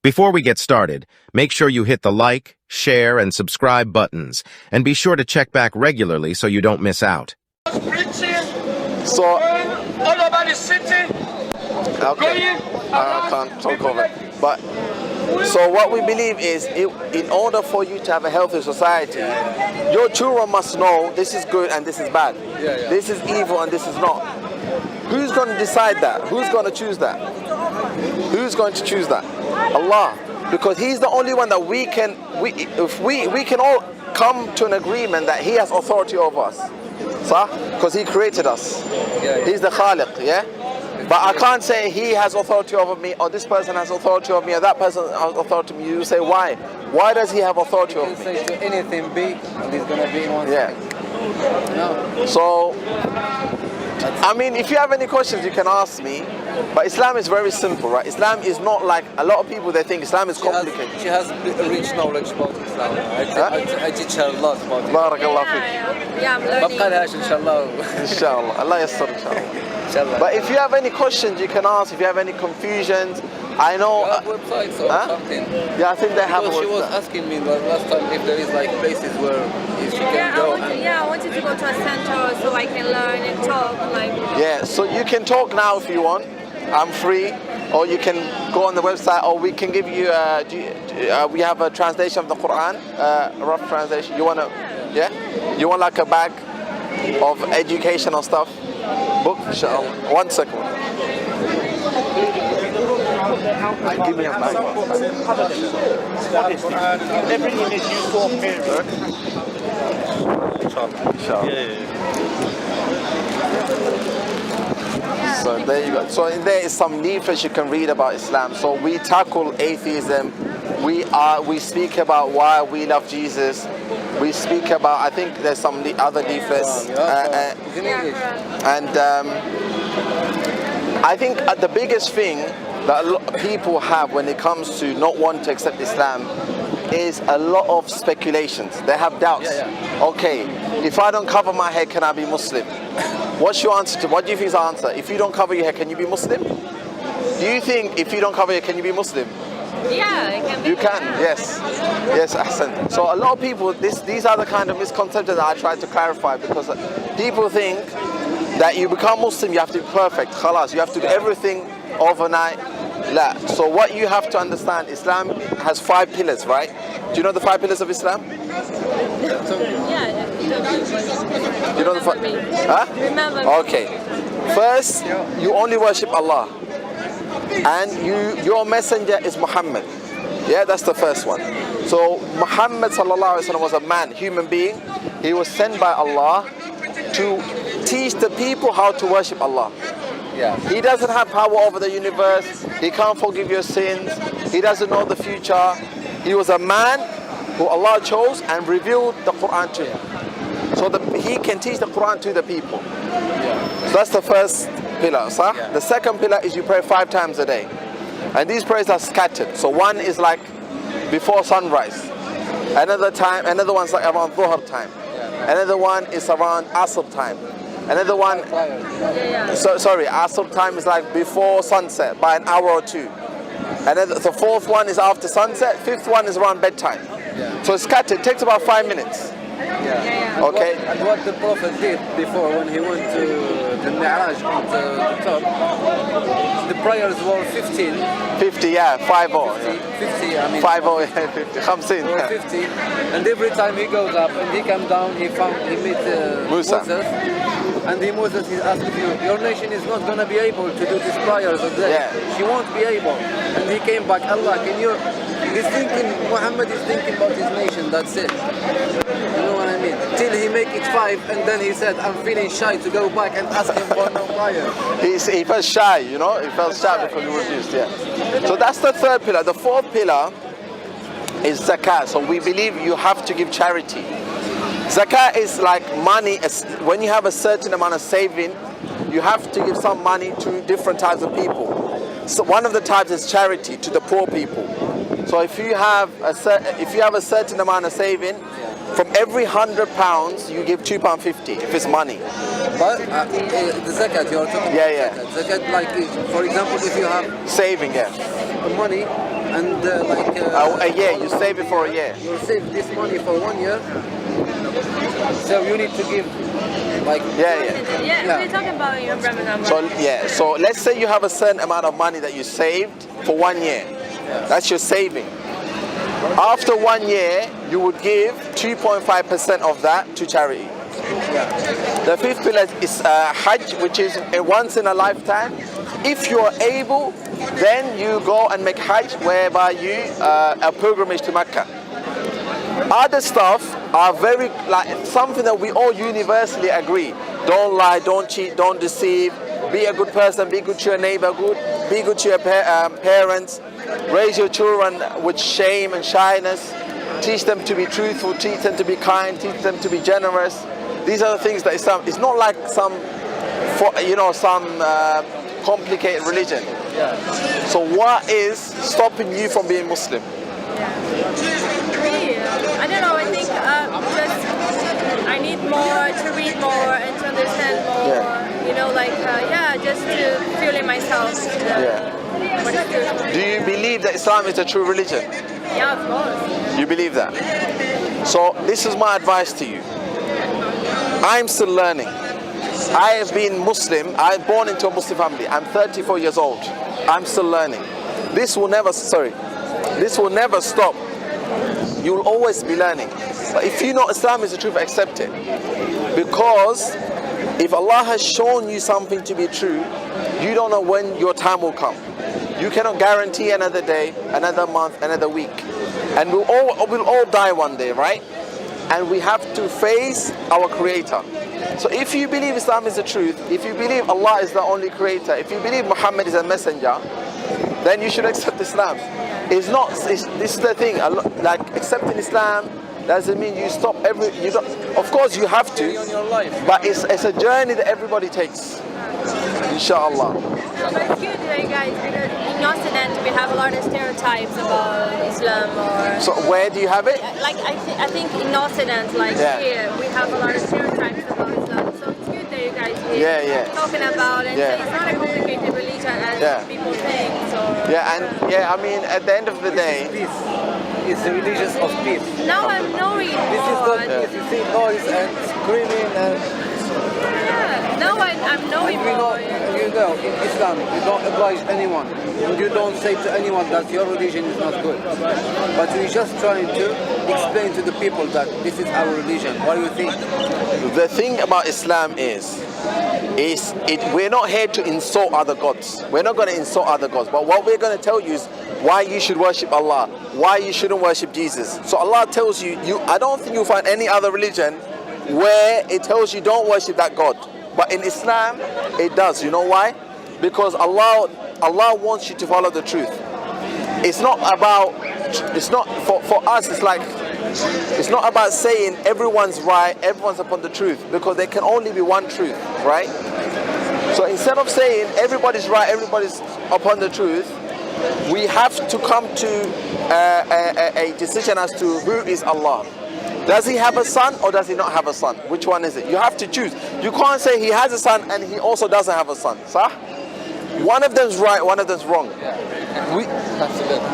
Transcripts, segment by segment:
Before we get started, make sure you hit the like, share, and subscribe buttons, and be sure to check back regularly so you don't miss out. So, all over the city. okay, I can't talk over it. But, so what we believe is, in order for you to have a healthy society, your children must know this is good and this is bad. This is evil and this is not. Who's going to decide that? Who's going to choose that? Who's going to choose that? Allah. Because He's the only one that we can all come to an agreement that He has authority over us. Because He created us. He's the Khaliq, yeah? But I can't say He has authority over me, or this person has authority over me, or that person has authority over me. You say, why? Why does He have authority over me? You can say to anything be, and He's going to be in one. Yeah. No. So, I mean, if you have any questions, you can ask me. But Islam is very simple, right? Islam is not like a lot of people. They think Islam is complicated. She has rich knowledge about Islam. I teach her a lot about it. Barakallah fiqh. Yeah, I'm learning. بقالهاش إن شاء الله. Inshallah. Allah yassar, inshallah. إن شاء الله. But if you have any questions, you can ask. If you have any confusions, I know. You have websites or something. Yeah, I think they have a Because she was website. asking me last time if there is like places where she can go. I wanted to go to a center so I can learn and talk. Yeah, so you can talk now if you want. I'm free. Or you can go on the website, or we can give you. We have a translation of the Quran, a rough translation. You wanna, yeah? You want like a bag of educational stuff, book? Inshallah. 1 second. Give me a bag. Everything is used for parents. Inshallah. So there you go. So in there is some leaflets you can read about Islam. So we tackle atheism. We speak about why we love Jesus. We speak about, I think there's some other leaflets. And I think the biggest thing that a lot of people have when it comes to not wanting to accept Islam is a lot of speculations. They have doubts. Okay, if I don't cover my head, can I be Muslim? What's your answer to, what do you think is the answer? If you don't cover your head, can you be Muslim? Do you think if you don't cover your head, can you be Muslim? Yeah, I can be. You can, yes. Yes, Ahsan. So a lot of people, these are the kind of misconceptions that I try to clarify, because people think that you become Muslim, you have to be perfect. Khalas, you have to do everything overnight. La. So what you have to understand, Islam has 5 pillars, right? Do you know the 5 pillars of Islam? Yeah. You know the 5? Huh? Remember me. Okay. First, you only worship Allah. And your messenger is Muhammad. Yeah, that's the first one. So Muhammad sallallahu alaihi wasallam was a man, human being. He was sent by Allah to teach the people how to worship Allah. He doesn't have power over the universe. He can't forgive your sins. He doesn't know the future. He was a man who Allah chose and revealed the Quran to him. So he can teach the Quran to the people. So that's the first pillar. The second pillar is you pray 5 times a day. And these prayers are scattered. So one is like before sunrise. Another one's like around Dhuhr time. Another one is around Asr time. Another one, Asr time is like before sunset by an hour or 2. And then the 4th one is after sunset. 5th one is around bedtime. So it's scattered. It takes about 5 minutes. Okay. And what the Prophet did before when he went to the Mi'raj on the top, the prayers were 15. 50, yeah, 5-0. 50, I mean. 5-0, 50, 50. Or 50. And every time he goes up and he comes down, he meets Bussam. Moses. And Moses is asking you, your nation is not going to be able to do these prayers of that. She won't be able. And he came back, Allah, can you... Muhammad is thinking about his nation, that's it. You know what I mean? Till he make it 5, and then he said, I'm feeling shy to go back and ask him for no prayer. He felt shy, you know? He felt shy because he refused, So that's the 3rd pillar. The 4th pillar is zakah. So we believe you have to give charity. Zakah is like money. When you have a certain amount of saving, you have to give some money to different types of people. So one of the types is charity, to the poor people. So if you have a certain amount of saving, from every £100 you give £2.50 if it's money. But the zakat you're talking about. Yeah. Zakat, like for example, if you have saving, money and A year, you save it for a year. You save this money for 1 year, so you need to give like Yeah, we're talking about your Ramadan. So let's say you have a certain amount of money that you saved for 1 year. That's your saving. After 1 year, you would give 2.5% of that to charity. The fifth pillar is Hajj, which is a once in a lifetime. If you are able, then you go and make Hajj, whereby you a pilgrimage to Mecca. Other stuff are very like something that we all universally agree. Don't lie, don't cheat, don't deceive. Be a good person, be good to your neighbor, be good to your parents. Raise your children with shame and shyness. Teach them to be truthful, teach them to be kind, teach them to be generous. These are the things that Islam. It's not like some complicated religion. So what is stopping you from being Muslim? I don't know. I think just I need more to read more and to understand more. You know, just to feel it myself. What is true. Do you believe that Islam is a true religion? Yeah, of course. You believe that? So this is my advice to you. I'm still learning. I have been Muslim. I'm born into a Muslim family. I'm 34 years old. I'm still learning. This will never stop. You will always be learning. But if you know Islam is the truth, accept it. Because if Allah has shown you something to be true, you don't know when your time will come. You cannot guarantee another day, another month, another week. And we'll all die one day, right? And we have to face our Creator. So if you believe Islam is the truth, if you believe Allah is the only Creator, if you believe Muhammad is a messenger, then you should accept Islam. This is the thing, like accepting Islam doesn't mean you stop of course you have to, but it's a journey that everybody takes. Inshallah. But it's good, guys, because in Occident we have a lot of stereotypes about Islam or... So where do you have it? I think in Occident, here, we have a lot of stereotypes about Islam. So it's good that you guys here talking about it. Yeah. It's not a complicated religion as people think. So, I mean, at the end of the day... It's the religion of peace. Now I'm knowing more. This is not peace. You see noise and screaming and... Now I'm knowing more. You know, in Islam, you don't oblige anyone. You don't say to anyone that your religion is not good. But we're just trying to explain to the people that this is our religion. What do you think? The thing about Islam is we're not here to insult other gods. We're not going to insult other gods. But what we're going to tell you is why you should worship Allah, why you shouldn't worship Jesus. So Allah tells you, I don't think you'll find any other religion where it tells you don't worship that God. But in Islam, it does. You know why? Because Allah wants you to follow the truth. It's not for us, it's not about saying everyone's right, everyone's upon the truth, because there can only be one truth, right? So instead of saying everybody's right, everybody's upon the truth, we have to come to a decision as to who is Allah. Does he have a son or does he not have a son? Which one is it? You have to choose. You can't say he has a son and he also doesn't have a son. Sah? One of them's right, one of them's wrong.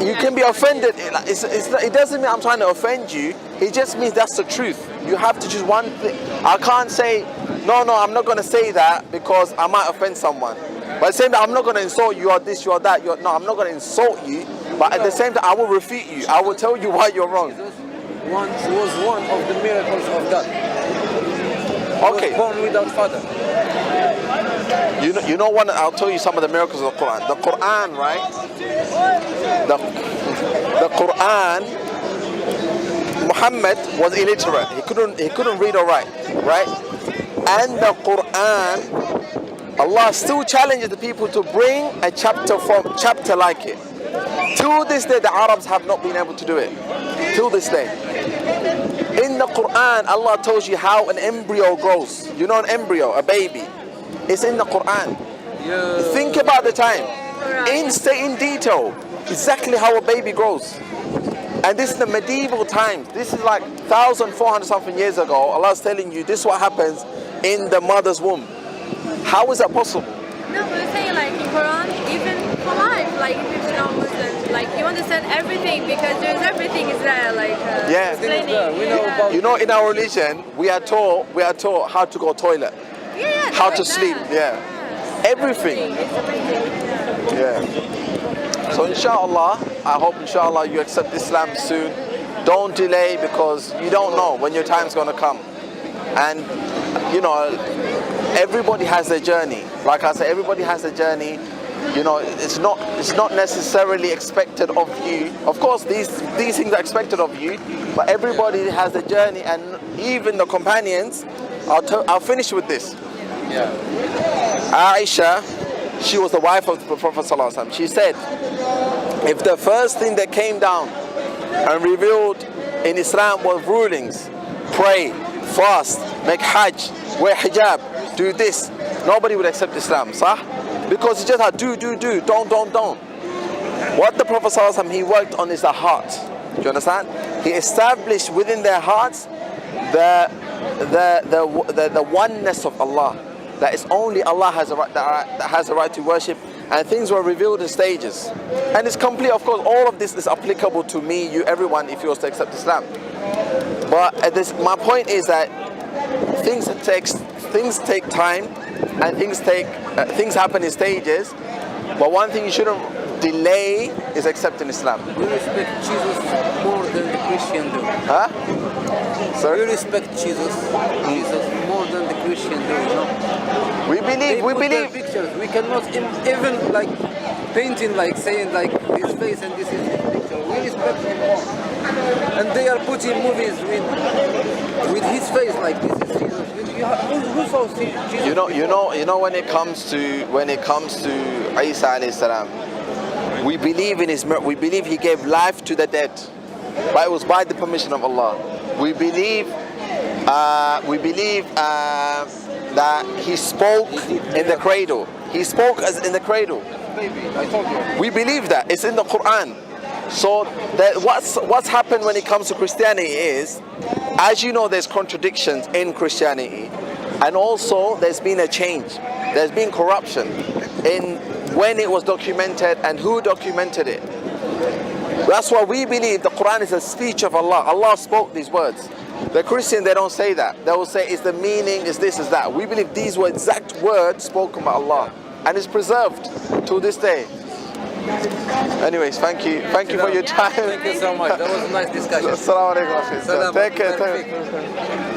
You can be offended. It doesn't mean I'm trying to offend you. It just means that's the truth. You have to choose one thing. I can't say, no, I'm not going to say that because I might offend someone. But at the same time, I'm not going to insult you or this, you or that. No, I'm not going to insult you. But at the same time, I will refute you. I will tell you why you're wrong. Was one of the miracles of God. Okay. He was born without father. You know what? I'll tell you some of the miracles of the Quran. The Quran, right? The Quran. Muhammad was illiterate. He couldn't read or write, right? And the Quran, Allah still challenges the people to bring a chapter like it. Till this day, the Arabs have not been able to do it. Till this day. In the Quran, Allah tells you how an embryo grows. You know an embryo, a baby. It's in the Quran. Think about the time. In detail, exactly how a baby grows. And this is the medieval times. This is like 1,400 something years ago. Allah's telling you this is what happens in the mother's womb. How is that possible? No, we're saying like in Quran, even for life, like if you're not Muslim, like you understand everything because there's everything is there, like Yeah. explaining. We know about- You know, in our religion, we are taught how to go toilet, Yeah, how like to that. sleep. Yeah. Everything. It's everything. Yeah. So inshallah, I hope inshallah you accept Islam soon. Don't delay because you don't know when your time's gonna come. And you know, everybody has a journey. Like I said, everybody has a journey. You know, it's not necessarily expected of you. Of course, these things are expected of you, but everybody has a journey, and even the companions. I'll finish with this. Yeah. Aisha, she was the wife of the Prophet ﷺ. She said, if the first thing that came down and revealed in Islam was rulings, pray, fast, make hajj, wear hijab, do this, nobody would accept Islam, sah? Because it's just a do, don't. What the Prophet ﷺ, he worked on is the heart. Do you understand? He established within their hearts the oneness of Allah. That it's only Allah has a right, that has a right to worship, and things were revealed in stages. And it's complete, of course, all of this is applicable to me, you, everyone, if you was to accept Islam. But my point is that things take time, and things happen in stages. But one thing you shouldn't delay is accepting Islam. We respect Jesus more than the Christian do. Huh? We Sorry? respect Jesus more than the Christian do, you know? We They believe. put their pictures. We cannot even like painting, like saying like his face and this is his picture. We respect him more. And they are putting movies with his face like this is Jesus. Who saw Jesus? You know when it comes to Isa alayhi salam, we believe he gave life to the dead, but it was by the permission of Allah. We believe that he spoke in the cradle. He spoke as in the cradle. Baby, I told you. We believe that. It's in the Quran. So that what's happened when it comes to Christianity is, as you know, there's contradictions in Christianity, and also there's been a change. There's been corruption in when it was documented and who documented it. That's why we believe the Quran is a speech of Allah. Allah spoke these words. The Christian, they don't say that. They will say it's the meaning, is this, is that. We believe these were exact words spoken by Allah, and it's preserved to this day. Anyways, thank you for your time. Thank you so much. That was a nice discussion. Assalamu alaikum. Salam. Take care.